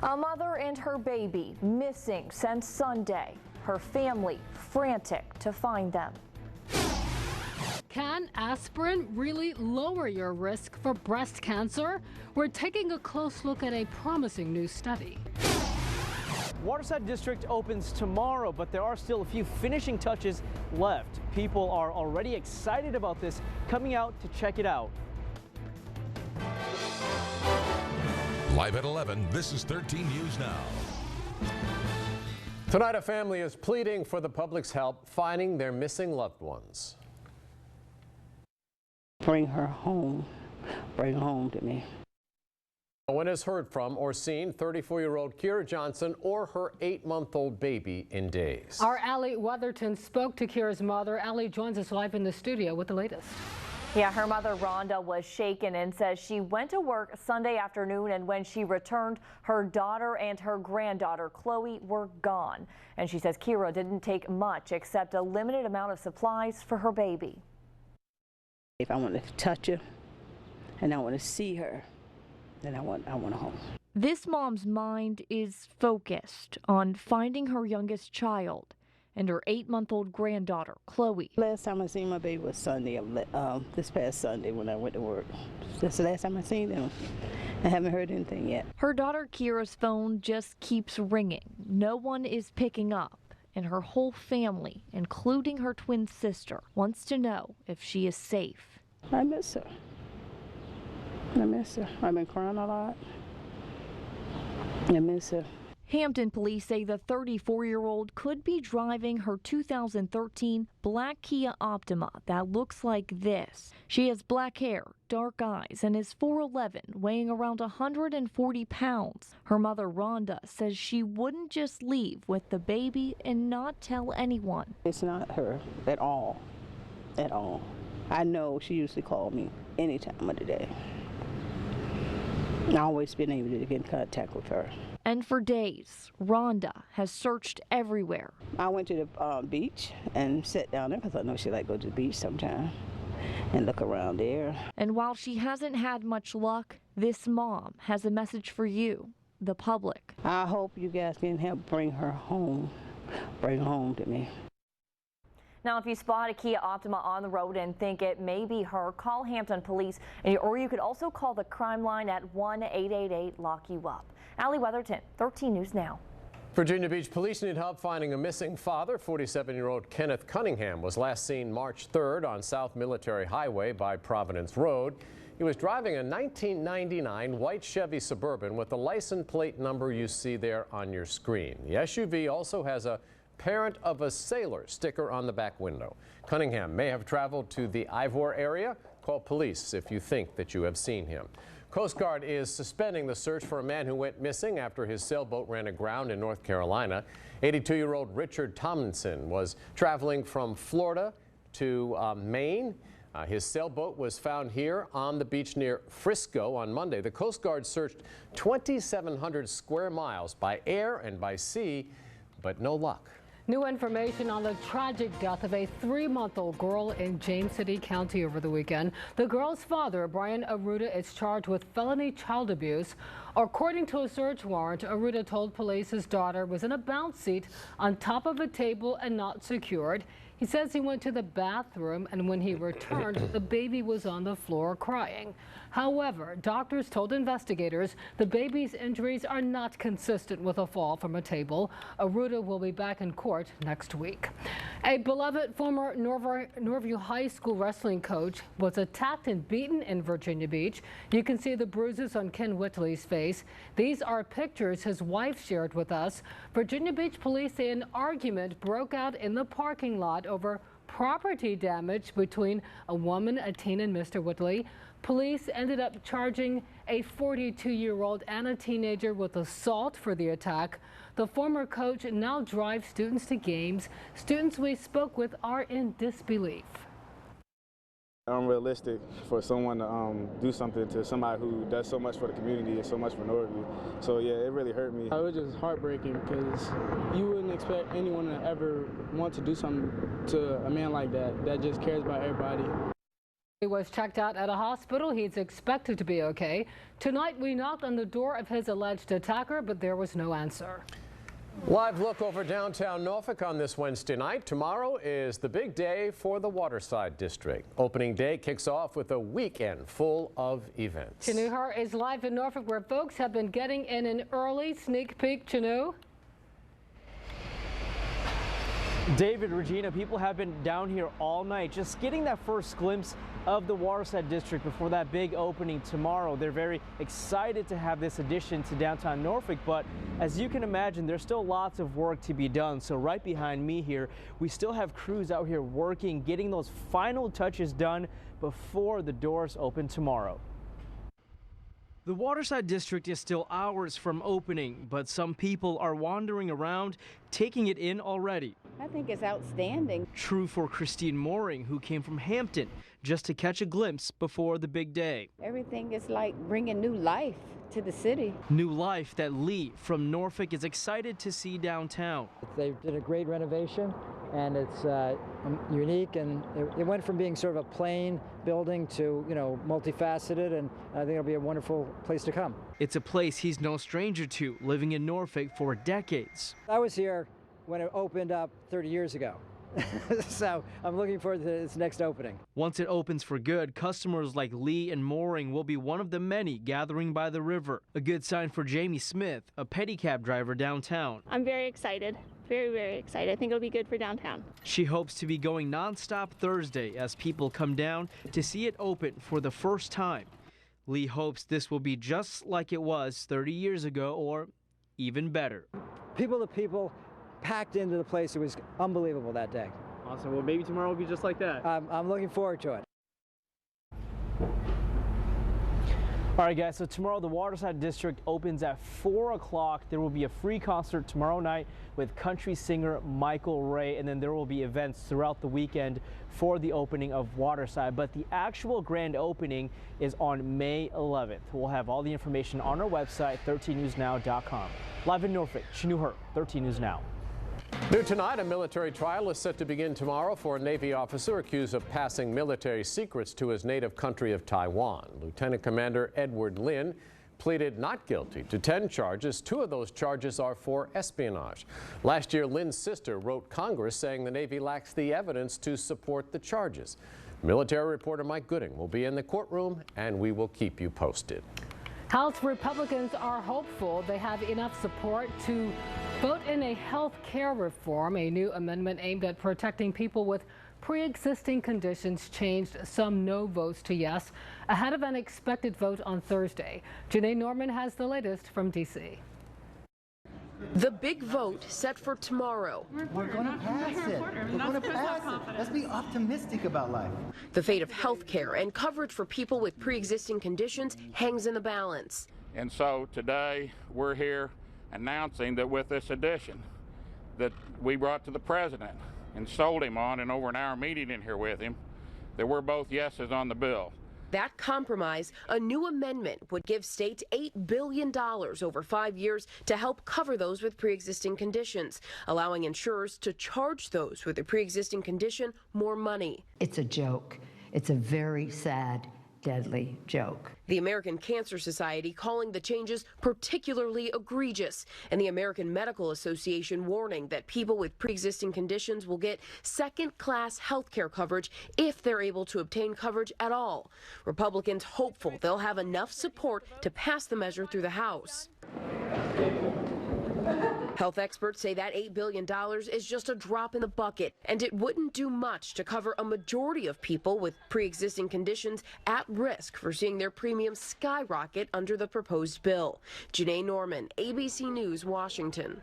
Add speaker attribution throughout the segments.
Speaker 1: A mother and her baby missing since Sunday. Her family frantic to find them.
Speaker 2: Can aspirin really lower your risk for breast cancer? We're taking a close look at a promising new study.
Speaker 3: Waterside District opens tomorrow, but there are still a few finishing touches left. People are already excited about this, coming out to check it out.
Speaker 4: Live at 11, this is 13 News Now.
Speaker 5: Tonight, a family is pleading for the public's help finding their missing loved ones.
Speaker 6: Bring her home. Bring her home to me.
Speaker 5: No one has heard from or seen 34-year-old Kira Johnson or her 8-month-old baby in days.
Speaker 2: Our Allie Weatherton spoke to Kira's mother. Allie joins us live in the studio with the latest.
Speaker 1: Yeah, her mother Rhonda was shaken and says she went to work Sunday afternoon, and when she returned, her daughter and her granddaughter Chloe were gone. And she says Kira didn't take much except a limited amount of supplies for her baby.
Speaker 6: If I want to touch her and I want to see her, then I want her home.
Speaker 1: This mom's mind is focused on finding her youngest child and her 8-month-old granddaughter, Chloe.
Speaker 6: Last time I seen my baby was Sunday, this past Sunday when I went to work. That's the last time I seen them. I haven't heard anything yet.
Speaker 1: Her daughter Kira's phone just keeps ringing. No one is picking up, and her whole family, including her twin sister, wants to know if she is safe.
Speaker 6: I miss her. I miss her. I've been crying a lot. I miss her.
Speaker 1: Hampton police say the 34-year-old could be driving her 2013 black Kia Optima that looks like this. She has black hair, dark eyes, and is 4'11", weighing around 140 pounds. Her mother, Rhonda, says she wouldn't just leave with the baby and not tell anyone.
Speaker 6: It's not her at all, at all. I know she used to call me any time of the day. I've always been able to get in contact with her.
Speaker 1: And for days, Rhonda has searched everywhere.
Speaker 6: I went to the beach and sat down there because I know she like to go to the beach sometime and look around there.
Speaker 1: And while she hasn't had much luck, this mom has a message for you, the public.
Speaker 6: I hope you guys can help bring her home. Bring her home to me.
Speaker 1: Now, if you spot a Kia Optima on the road and think it may be her, call Hampton Police, or you could also call the crime line at 1-888-LOCK-YOU-UP. Allie Weatherton, 13 News Now.
Speaker 5: Virginia Beach police need help finding a missing father. 47-year-old Kenneth Cunningham was last seen March 3rd on South Military Highway by Providence Road. He was driving a 1999 white Chevy Suburban with the license plate number you see there on your screen. The SUV also has a Parent of a Sailor sticker on the back window. Cunningham may have traveled to the Ivor area. Call police if you think that you have seen him. Coast Guard is suspending the search for a man who went missing after his sailboat ran aground in North Carolina. 82-year-old Richard Tomlinson was traveling from Florida to Maine. His sailboat was found here on the beach near Frisco on Monday. The Coast Guard searched 2,700 square miles by air and by sea, but no luck.
Speaker 2: New information on the tragic death of a 3-month-old girl in James City County over the weekend. The girl's father, Brian Arruda, is charged with felony child abuse. According to a search warrant, Arruda told police his daughter was in a bounce seat on top of a table and not secured. He says he went to the bathroom, and when he returned, the baby was on the floor crying. However, doctors told investigators the baby's injuries are not consistent with a fall from a table. Arruda will be back in court next week. A beloved former Norview High School wrestling coach was attacked and beaten in Virginia Beach. You can see the bruises on Ken Whitley's face. These are pictures his wife shared with us. Virginia Beach police say an argument broke out in the parking lot over property damage between a woman, a teen, and Mr. Whitley. Police ended up charging a 42-year-old and a teenager with assault for the attack. The former coach now drives students to games. Students we spoke with are in disbelief.
Speaker 7: Unrealistic for someone to do something to somebody who does so much for the community and so much for Norview. So yeah, it really hurt me.
Speaker 8: It was just heartbreaking because you wouldn't expect anyone to ever want to do something to a man like that just cares about everybody.
Speaker 2: He was checked out at a hospital. He's expected to be okay. Tonight, we knocked on the door of his alleged attacker, but there was no answer.
Speaker 5: Live look over downtown Norfolk on this Wednesday night. Tomorrow is the big day for the Waterside District. Opening day kicks off with a weekend full of events.
Speaker 2: Chanu Hur is live in Norfolk, where folks have been getting in an early sneak peek. Chanu?
Speaker 3: David, Regina, people have been down here all night just getting that first glimpse of the Waterside District before that big opening tomorrow. They're very excited to have this addition to downtown Norfolk, but as you can imagine, there's still lots of work to be done. So right behind me here, we still have crews out here working, getting those final touches done before the doors open tomorrow. The Waterside District is still hours from opening, but some people are wandering around, taking it in already.
Speaker 9: I think it's outstanding.
Speaker 3: True for Christine Mooring, who came from Hampton just to catch a glimpse before the big day.
Speaker 9: Everything is like bringing new life to the city.
Speaker 3: New life that Lee from Norfolk is excited to see downtown.
Speaker 10: They did a great renovation, and it's unique, and it went from being sort of a plain building to, you know, multifaceted, and I think it'll be a wonderful place to come.
Speaker 3: It's a place he's no stranger to, living in Norfolk for decades.
Speaker 10: I was here when it opened up 30 years ago. So I'm looking forward to its next opening.
Speaker 3: Once it opens for good, customers like Lee and Mooring will be one of the many gathering by the river. A good sign for Jamie Smith, a pedicab driver downtown.
Speaker 11: I'm very excited. Very, very excited. I think it'll be good for downtown.
Speaker 3: She hopes to be going nonstop Thursday as people come down to see it open for the first time. Lee hopes this will be just like it was 30 years ago, or even better.
Speaker 10: People to people packed into the place. It was unbelievable that day.
Speaker 3: Awesome. Well, maybe tomorrow will be just like that.
Speaker 10: I'm looking forward to it.
Speaker 3: All right, guys, so tomorrow the Waterside District opens at 4 o'clock. There will be a free concert tomorrow night with country singer Michael Ray, and then there will be events throughout the weekend for the opening of Waterside. But the actual grand opening is on May 11th. We'll have all the information on our website, 13newsnow.com. Live in Norfolk, Chanu Hur, 13 News Now.
Speaker 5: New tonight, a military trial is set to begin tomorrow for a Navy officer accused of passing military secrets to his native country of Taiwan. Lieutenant Commander Edward Lin pleaded not guilty to 10 charges. 2 of those charges are for espionage. Last year, Lin's sister wrote Congress saying the Navy lacks the evidence to support the charges. Military reporter Mike Gooding will be in the courtroom, and we will keep you posted.
Speaker 2: House Republicans are hopeful they have enough support to vote in a health care reform. A new amendment aimed at protecting people with pre-existing conditions changed some no votes to yes ahead of an expected vote on Thursday. Janae Norman has the latest from D.C.
Speaker 12: The big vote set for tomorrow.
Speaker 13: We're going to pass it. We're going to pass it. Let's be optimistic about life.
Speaker 12: The fate of health care and coverage for people with pre-existing conditions hangs in the balance.
Speaker 14: And so today we're here announcing that with this addition that we brought to the president and sold him on in over an hour meeting in here with him, that we're both yeses on the bill.
Speaker 12: That compromise, a new amendment, would give states $8 billion over 5 years to help cover those with pre-existing conditions, allowing insurers to charge those with a pre-existing condition more money.
Speaker 15: It's a joke. It's a very sad, deadly joke.
Speaker 12: The American Cancer Society calling the changes particularly egregious, and the American Medical Association warning that people with pre-existing conditions will get second-class health care coverage if they're able to obtain coverage at all. Republicans hopeful they'll have enough support to pass the measure through the House. Health experts say that $8 billion is just a drop in the bucket, and it wouldn't do much to cover a majority of people with pre-existing conditions at risk for seeing their premiums skyrocket under the proposed bill. Janae Norman, ABC News, Washington.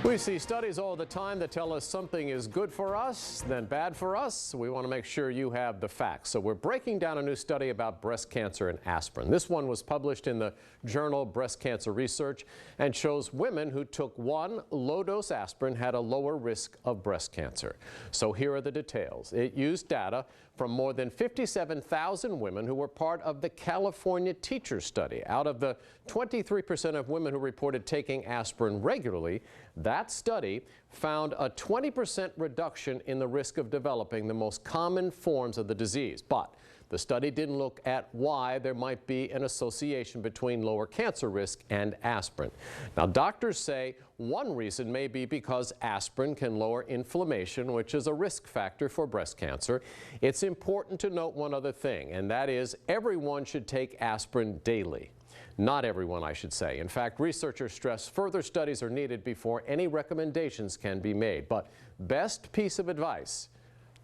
Speaker 5: We see studies all the time that tell us something is good for us, then bad for us. We want to make sure you have the facts. So we're breaking down a new study about breast cancer and aspirin. This one was published in the journal Breast Cancer Research and shows women who took 1 low-dose aspirin had a lower risk of breast cancer. So here are the details. It used data from more than 57,000 women who were part of the California teacher study. Out of the 23% of women who reported taking aspirin regularly, that study found a 20% reduction in the risk of developing the most common forms of the disease. But The study didn't look at why there might be an association between lower cancer risk and aspirin. Now, doctors say one reason may be because aspirin can lower inflammation, which is a risk factor for breast cancer. It's important to note one other thing, and that is everyone should take aspirin daily. Not everyone, I should say. In fact, researchers stress further studies are needed before any recommendations can be made. But best piece of advice,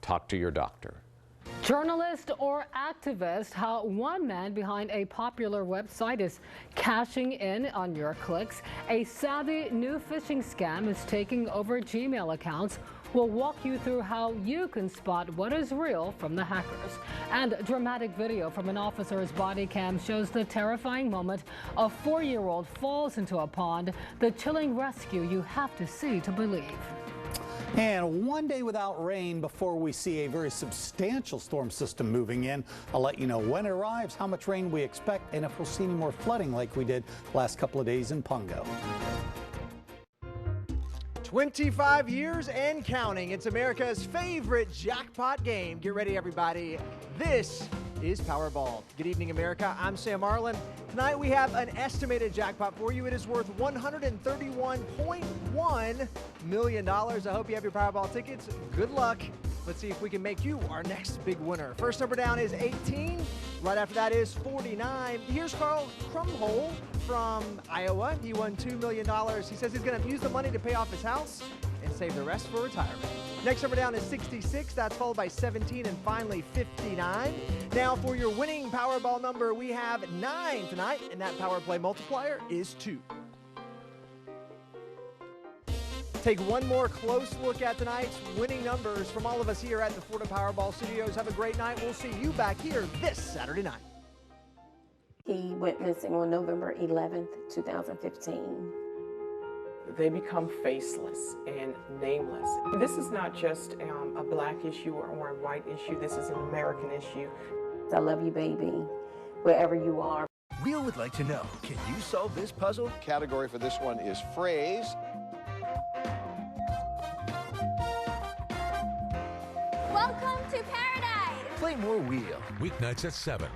Speaker 5: talk to your doctor.
Speaker 2: Journalist or activist, how one man behind a popular website is cashing in on your clicks. A savvy new phishing scam is taking over Gmail accounts. We'll walk you through how you can spot what is real from the hackers. And dramatic video from an officer's body cam shows the terrifying moment a 4-year-old falls into a pond. The chilling rescue you have to see to believe.
Speaker 16: And one day without rain before we see a very substantial storm system moving in. I'll let you know when it arrives, how much rain we expect, and if we'll see any more flooding like we did last couple of days in Pungo.
Speaker 17: 25 years and counting. It's America's favorite jackpot game. Get ready, everybody. This is Powerball. Good evening, America. I'm Sam Marlin. Tonight we have an estimated jackpot for you. It is worth $131.1 million. I hope you have your Powerball tickets. Good luck. Let's see if we can make you our next big winner. First number down is 18. Right after that is 49. Here's Carl Krumhole from Iowa. He won $2 million. He says he's going to use the money to pay off his house and save the rest for retirement. Next number down is 66. That's followed by 17 and finally 59. Now for your winning Powerball number, we have 9 tonight, and that power play multiplier is 2. Take one more close look at tonight's winning numbers from all of us here at the Florida Powerball Studios. Have a great night. We'll see you back here this Saturday night.
Speaker 18: He went missing on November 11th, 2015.
Speaker 19: They become faceless and nameless. This is not just a black issue or a white issue. This is an American issue.
Speaker 18: I love you, baby, wherever you are.
Speaker 20: Real would like to know, can you solve this puzzle?
Speaker 21: Category for this one is phrase.
Speaker 22: Welcome to paradise.
Speaker 20: Play more wheel.
Speaker 4: Weeknights at 7.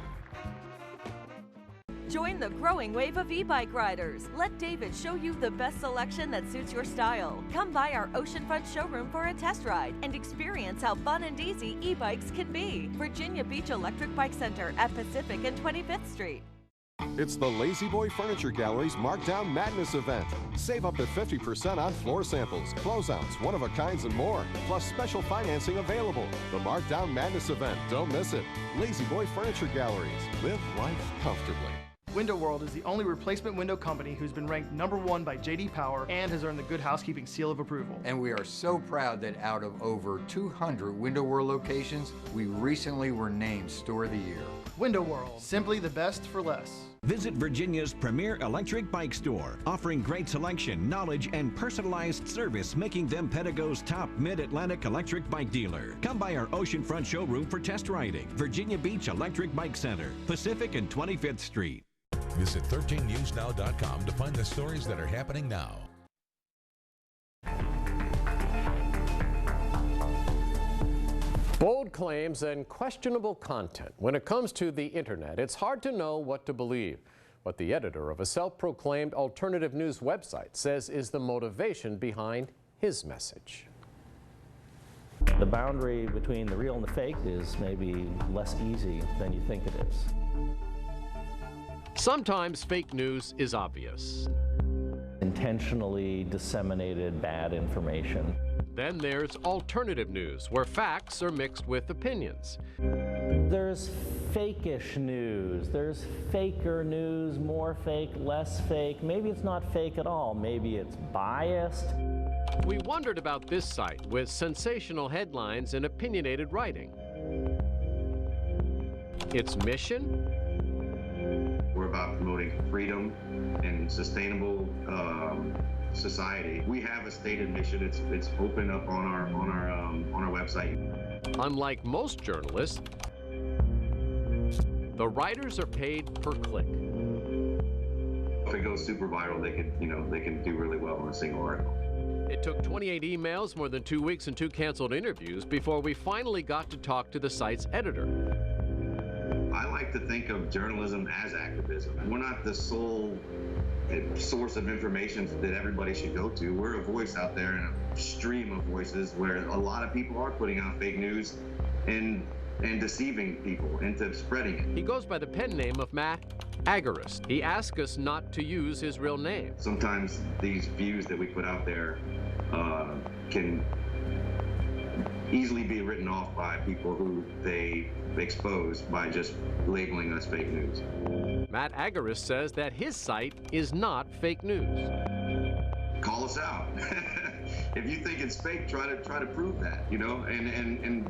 Speaker 23: Join the growing wave of e-bike riders. Let David show you the best selection that suits your style. Come by our oceanfront showroom for a test ride and experience how fun and easy e-bikes can be. Virginia Beach Electric Bike Center at Pacific and 25th Street.
Speaker 24: It's the Lazy Boy Furniture Gallery's Markdown Madness event. Save up to 50% on floor samples, closeouts, one-of-a-kinds, and more. Plus special financing available. The Markdown Madness event. Don't miss it. Lazy Boy Furniture Galleries. Live life comfortably.
Speaker 25: Window World is the only replacement window company who's been ranked #1 by J.D. Power and has earned the Good Housekeeping seal of approval.
Speaker 26: And we are so proud that out of over 200 Window World locations, we recently were named Store of the Year.
Speaker 25: Window World, simply the best for less.
Speaker 27: Visit Virginia's premier electric bike store, offering great selection, knowledge, and personalized service, making them Pedigo's top mid-Atlantic electric bike dealer. Come by our oceanfront showroom for test riding. Virginia Beach Electric Bike Center, Pacific and 25th Street.
Speaker 4: Visit 13newsnow.com to find the stories that are happening now.
Speaker 5: Bold claims and questionable content. When it comes to the internet, it's hard to know what to believe. What the editor of a self-proclaimed alternative news website says is the motivation behind his message.
Speaker 28: The boundary between the real and the fake is maybe less easy than you think it is.
Speaker 5: Sometimes fake news is obvious.
Speaker 28: Intentionally disseminated bad information.
Speaker 5: Then there's alternative news, where facts are mixed with opinions.
Speaker 28: There's fake-ish news. There's faker news, more fake, less fake. Maybe it's not fake at all. Maybe it's biased.
Speaker 5: We wondered about this site with sensational headlines and opinionated writing. Its mission?
Speaker 29: We're about promoting freedom and sustainable society. We have a stated mission. It's open up on our website.
Speaker 5: Unlike most journalists, the writers are paid per click.
Speaker 29: If it goes super viral, they can do really well in a single article.
Speaker 5: It took 28 emails, more than 2 weeks, and 2 canceled interviews before we finally got to talk to the site's editor.
Speaker 29: I like to think of journalism as activism. We're not the sole source of information that everybody should go to. We're a voice out there in a stream of voices where a lot of people are putting out fake news and deceiving people into spreading it.
Speaker 5: He goes by the pen name of Matt Agorist. He asked us not to use his real name.
Speaker 29: Sometimes these views that we put out there can easily be written off by people who they expose by just labeling us fake news.
Speaker 5: Matt Agorist says that his site is not fake news.
Speaker 29: Call us out. If you think it's fake, try to prove that, you know, and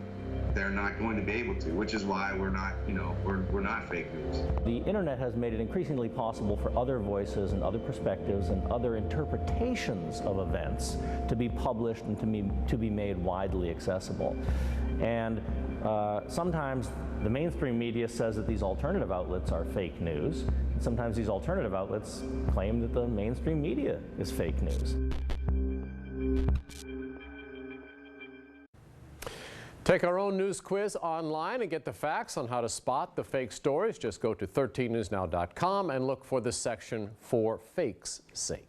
Speaker 29: they're not going to be able to, which is why we're not, you know, we're not fake news.
Speaker 28: The internet has made it increasingly possible for other voices and other perspectives and other interpretations of events to be published and to be made widely accessible. And sometimes the mainstream media says that these alternative outlets are fake news. And sometimes these alternative outlets claim that the mainstream media is fake news.
Speaker 5: Take our own news quiz online and get the facts on how to spot the fake stories. Just go to 13newsnow.com and look for the section for fake's sake.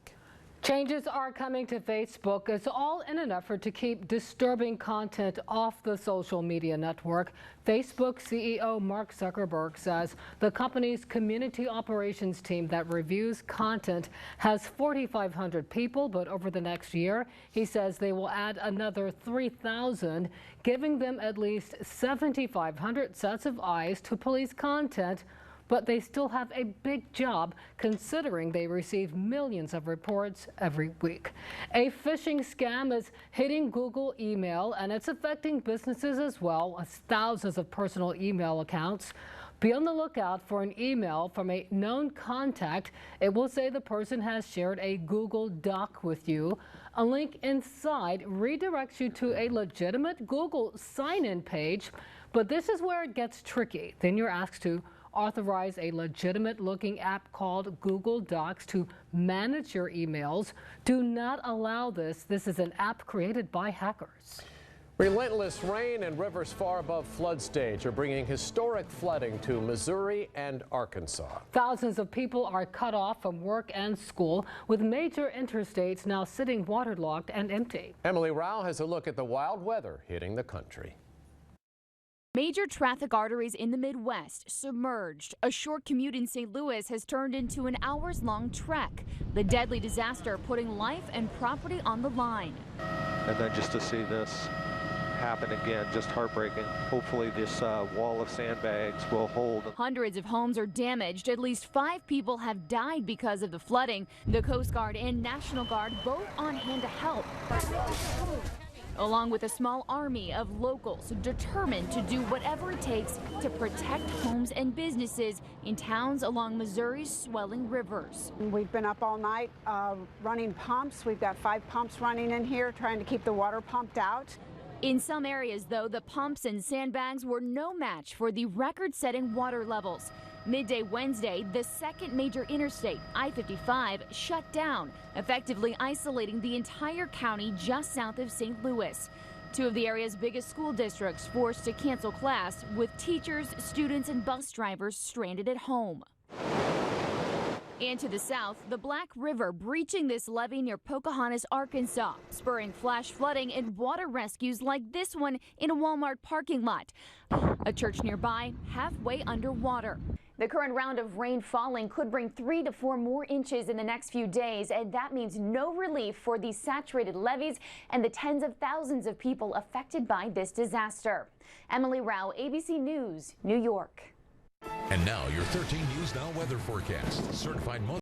Speaker 2: Changes are coming to Facebook. It's all in an effort to keep disturbing content off the social media network. Facebook CEO Mark Zuckerberg says the company's community operations team that reviews content has 4,500 people, but over the next year, he says they will add another 3,000, giving them at least 7,500 sets of eyes to police content. But they still have a big job considering they receive millions of reports every week. A phishing scam is hitting Google email, and it's affecting businesses as well as thousands of personal email accounts. Be on the lookout for an email from a known contact. It will say the person has shared a Google Doc with you. A link inside redirects you to a legitimate Google sign-in page, but this is where it gets tricky. Then you're asked to authorize a legitimate-looking app called Google Docs to manage your emails. Do not allow this. This is an app created by hackers.
Speaker 5: Relentless rain and rivers far above flood stage are bringing historic flooding to Missouri and Arkansas.
Speaker 2: Thousands of people are cut off from work and school, with major interstates now sitting waterlogged and empty.
Speaker 5: Emily Rao has a look at the wild weather hitting the country.
Speaker 1: Major traffic arteries in the Midwest submerged. A short commute in St. Louis has turned into an hours-long trek. The deadly disaster putting life and property on the line.
Speaker 3: And then just to see this happen again, just heartbreaking. Hopefully this wall of sandbags will hold.
Speaker 1: Hundreds of homes are damaged. At least 5 people have died because of the flooding. The Coast Guard and National Guard both on hand to help, along with a small army of locals determined to do whatever it takes to protect homes and businesses in towns along Missouri's swelling rivers.
Speaker 6: We've been up all night running pumps. We've got 5 pumps running in here trying to keep the water pumped out.
Speaker 1: In some areas, though, the pumps and sandbags were no match for the record-setting water levels. Midday Wednesday, the second major interstate, I-55, shut down, effectively isolating the entire county just south of St. Louis. 2 of the area's biggest school districts forced to cancel class, with teachers, students, and bus drivers stranded at home. And to the south, the Black River breaching this levee near Pocahontas, Arkansas, spurring flash flooding and water rescues like this one in a Walmart parking lot. A church nearby halfway underwater.
Speaker 7: The current round of rain falling could bring 3 to 4 more inches in the next few days, and that means no relief for these saturated levees and the tens of thousands of people affected by this disaster. Emily Rao, ABC News, New York.
Speaker 4: And now your 13 News Now weather forecast. Certified